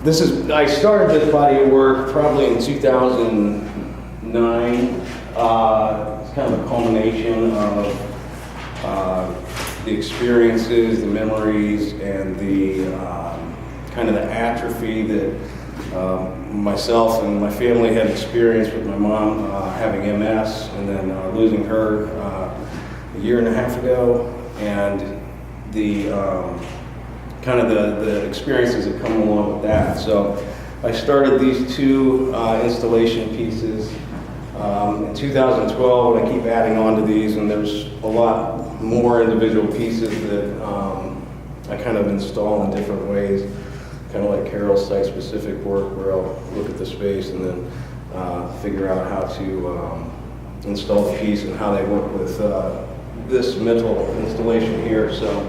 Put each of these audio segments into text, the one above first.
I started this body of work probably in 2009. It's kind of a culmination of the experiences, the memories, and the kind of the atrophy that myself and my family had experienced with my mom having MS, and then losing her a year and a half ago, and the kind of the experiences that come along with that. So I started these two installation pieces in 2012, and I keep adding on to these, and there's a lot more individual pieces that I kind of install in different ways, kind of like Carol's site-specific work, where I'll look at the space and then figure out how to install the piece and how they work with this metal installation here. So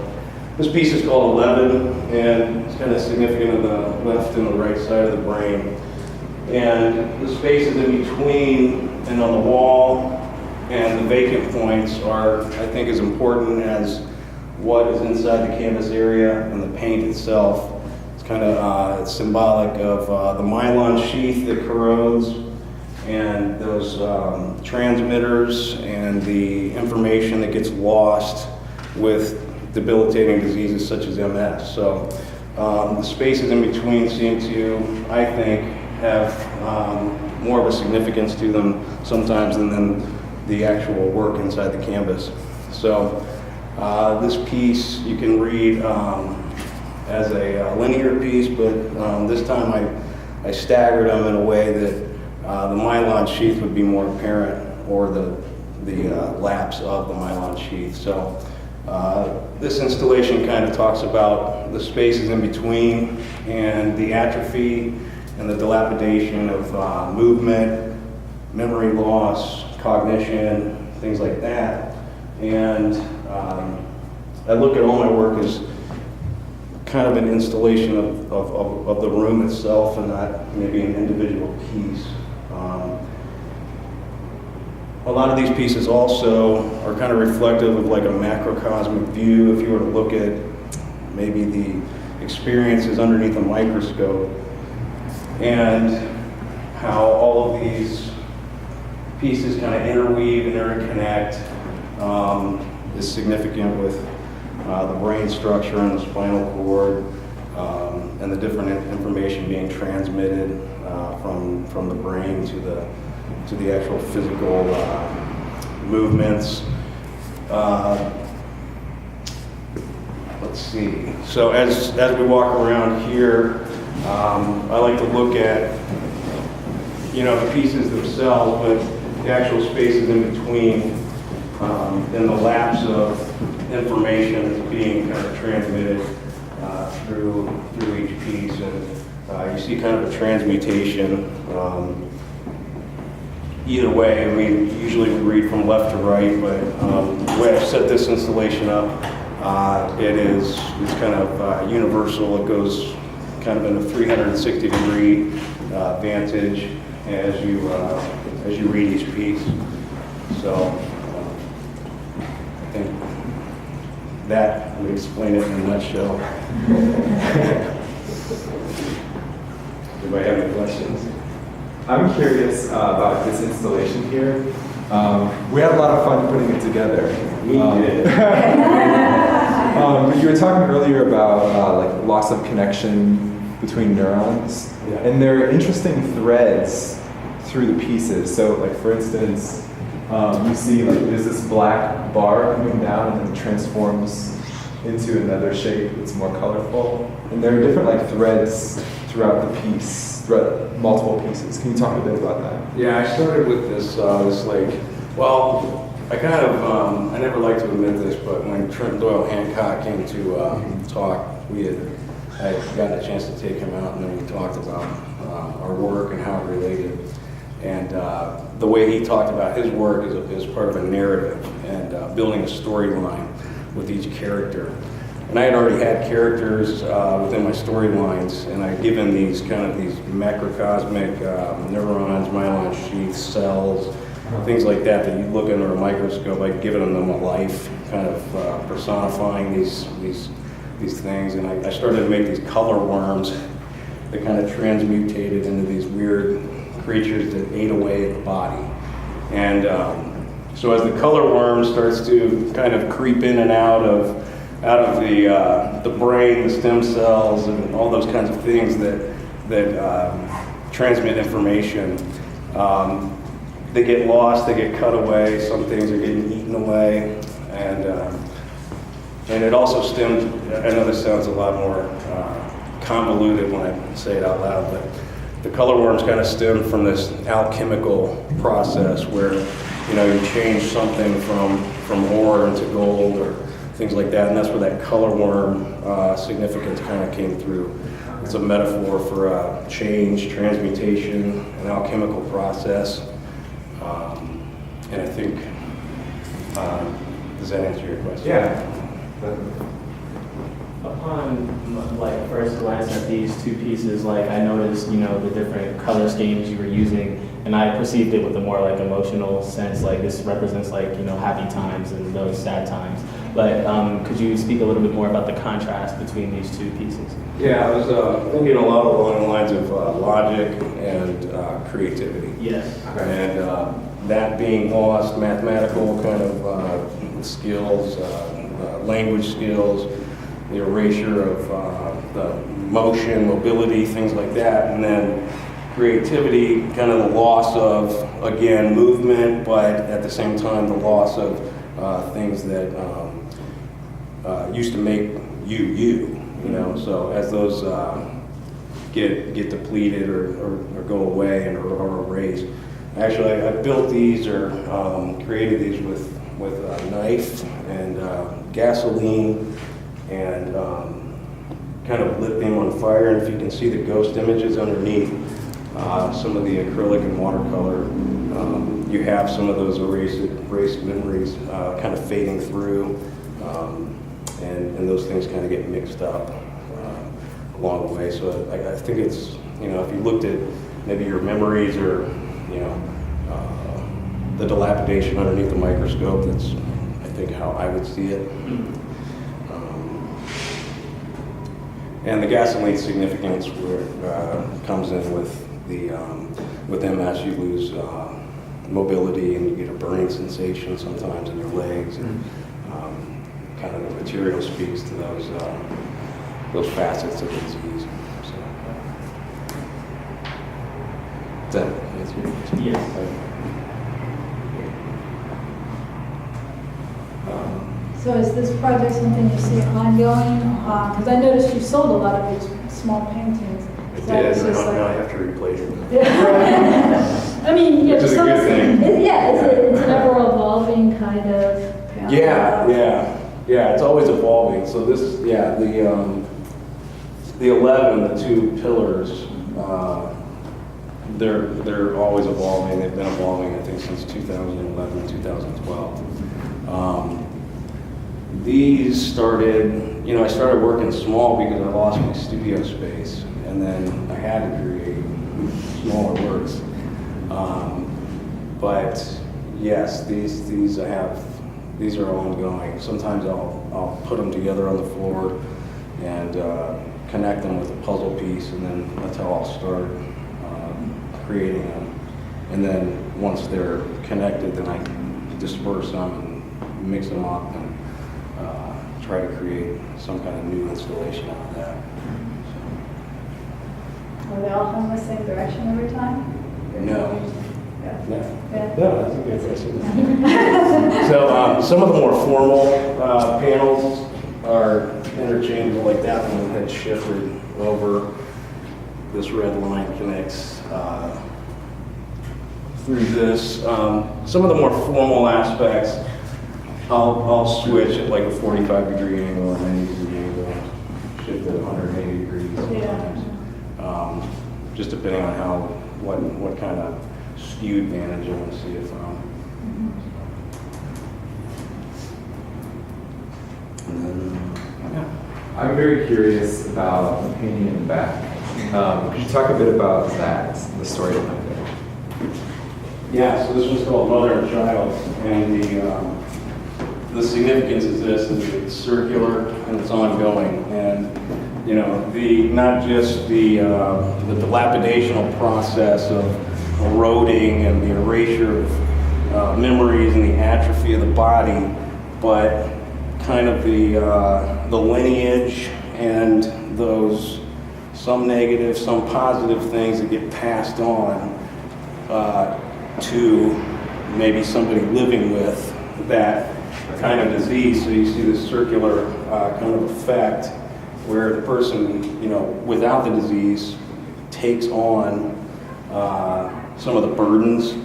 this piece is called 11, and it's kind of significant on the left and the right side of the brain. And the spaces in between and on the wall and the vacant points are, I think, as important as what is inside the canvas area and the paint itself. It's kind of it's symbolic of the nylon sheath that corrodes, and those transmitters and the information that gets lost with debilitating diseases such as MS. So the spaces in between seem to, I think, have more of a significance to them sometimes than the actual work inside the canvas. So this piece you can read as a linear piece, but this time I staggered them in a way that the nylon sheath would be more apparent, or the lapse of the nylon sheath. So this installation kind of talks about the spaces in between and the atrophy and the dilapidation of movement, memory loss, cognition, things like that. And I look at all my work as kind of an installation of the room itself, and not maybe an individual piece. A lot of these pieces also are kind of reflective of like a macrocosmic view. If you were to look at maybe the experiences underneath a microscope, and how all of these pieces kind of interweave and interconnect is significant with the brain structure and the spinal cord, and the different information being transmitted from the brain to the actual physical movements. Let's see. So as we walk around here, I like to look at, the pieces themselves, but the actual spaces in between, and the lapse of information that's being kind of transmitted through each piece. And you see kind of a transmutation. Either way, I mean, usually we read from left to right, but the way I've set this installation up, it's kind of universal. It goes kind of in a 360-degree vantage as you read each piece. So I think that would explain it in a nutshell. Anybody have any questions? I'm curious about this installation here. We had a lot of fun putting it together. We did. But you were talking earlier about like loss of connection between neurons, Yeah. and there are interesting threads through the pieces. So, like for instance, you see like there's this black bar coming down and then transforms into another shape that's more colorful, and there are different like threads throughout the piece. Multiple pieces. Can you talk a bit about that? Yeah, I started with this I kind of, I never like to admit this, but when Trent Doyle Hancock came to talk, I got a chance to take him out, and then we talked about our work and how it related. And the way he talked about his work is part of a narrative and building a storyline with each character. And I had already had characters within my storylines, and I'd given these macrocosmic neurons, myelin sheaths, cells, things like that you look under a microscope. I'd given them a life, kind of personifying these things. And I started to make these color worms that kind of transmutated into these weird creatures that ate away at the body. And so as the color worm starts to kind of creep in and out of the brain, the stem cells, and all those kinds of things that transmit information, they get lost, they get cut away, some things are getting eaten away, and it also stemmed, I know this sounds a lot more convoluted when I say it out loud, but the color worms kind of stem from this alchemical process where, you know, you change something from ore into gold or things like that, and that's where that color worm significance kind of came through. It's a metaphor for change, transmutation, an alchemical process. And I think, does that answer your question? Yeah. Upon like first glance at these two pieces, like I noticed, you know, the different color schemes you were using, and I perceived it with a more like emotional sense, like this represents like, you know, happy times and those sad times. But could you speak a little bit more about the contrast between these two pieces? Yeah, I was thinking a lot along the lines of logic and creativity. Yes. And that being lost, mathematical kind of skills, language skills, the erasure of the motion, mobility, things like that, and then creativity, kind of the loss of, again, movement, but at the same time the loss of things that used to make you know. So as those get depleted or go away and are erased. Actually, I built these or created these with a knife and gasoline and kind of lit them on fire. And if you can see the ghost images underneath, some of the acrylic and watercolor, you have some of those erased memories kind of fading through, and those things kind of get mixed up along the way. So I think it's, you know, if you looked at maybe your memories or, you know, the dilapidation underneath the microscope, that's, I think, how I would see it. And the gasoline significance comes in with MS. You lose mobility and you get a burning sensation sometimes in your legs, and kind of the material speaks to those facets of the disease. So, does that answer your question? Yes. So is this project something you see ongoing? Because I noticed you sold a lot of these small paintings. I So it's did, just now I like- have to replace it. I mean, yeah, Which is a some- good thing. It's an ever-evolving kind of panel. Yeah, it's always evolving. So this, yeah, the 11, the two pillars, they're always evolving. They've been evolving, I think, since 2011, 2012. These started, you know, I started working small because I lost my studio space, and then I had to create smaller works. But yes, these are ongoing. Sometimes I'll put them together on the floor and connect them with a puzzle piece, and then that's how I'll start creating them. And then once they're connected, then I disperse them and mix them up and try to create some kind of new installation out of that. Are they all going the same direction every time? No. Yeah. No, Yeah. that's a good question. So some of the more formal panels are interchangeable, like that one had shifted over. This red line connects through this. Some of the more formal aspects, I'll switch at like a 45-degree angle or 90-degree angle, shift at 180 degrees sometimes. Just depending on how, what kind of skewed vantage I want to see it from. And then, yeah. I'm very curious about the painting in the back. Could you talk a bit about that, the story behind it? Yeah, so this one's called Mother and Child, and the significance is this: is it's circular and it's ongoing. And you know, not just the dilapidational process of eroding and the erasure of memories and the atrophy of the body, but kind of the lineage and those some negative, some positive things that get passed on to maybe somebody living with that kind of disease. So you see this circular kind of effect where the person, you know, without the disease takes on some of the burdens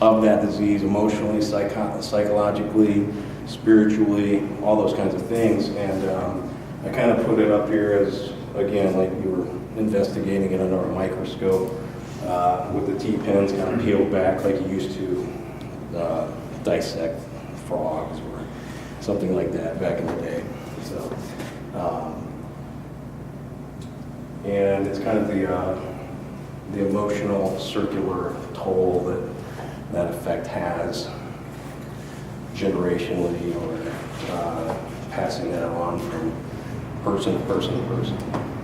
of that disease emotionally, psychologically, spiritually, all those kinds of things. And I kind of put it up here as, again, like you were investigating it under a microscope with the T-pins kind of peeled back like you used to dissect frogs or something like that back in the day. So, and it's kind of the emotional circular toll that effect has generationally, or passing that on from person to person to person.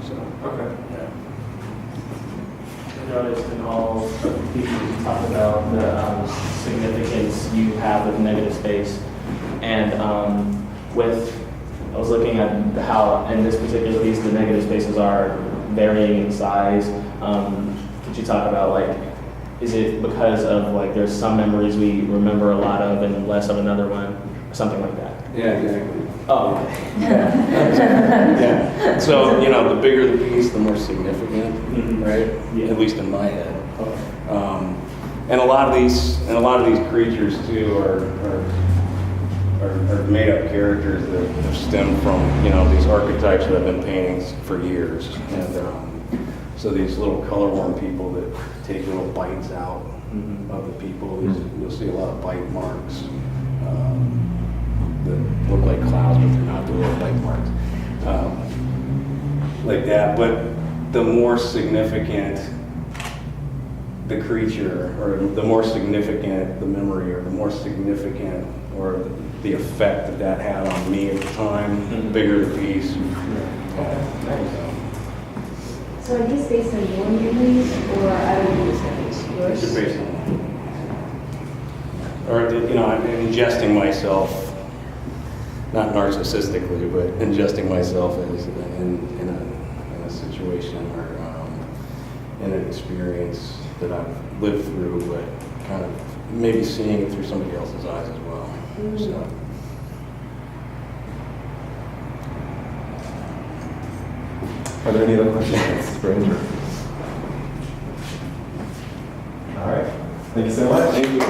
So, Okay. yeah. I noticed in all of the pieces you talk about the significance you have with negative space, and I was looking at how in this particular piece the negative spaces are varying in size. Could you talk about, like, is it because of, like, there's some memories we remember a lot of and less of another one, or something like that? Yeah, exactly. Oh, okay. Yeah. So, you know, the bigger the piece, the more significant, Mhm. right? Yeah. At least in my head. Okay. And a lot of these creatures too are made up characters that have stemmed from, you know, these archetypes that I've been painting for years. And so these little color worm people that take little bites out Mhm. of the people, you'll see a lot of bite marks that look like clouds, but they're not. They're little bite marks like that. But the more significant the creature, or the more significant the memory, or the more significant or the effect that had on me at the time, the bigger the piece. So are these based on your memories or other people's memories? It's Yours? based on, or, you know, I'm ingesting myself, not narcissistically, but ingesting myself as in a situation or in an experience that I've lived through, but kind of maybe seeing it through somebody else's eyes as well. So. Are there any other questions for Andrew? All right. Thank you so much. Thank you.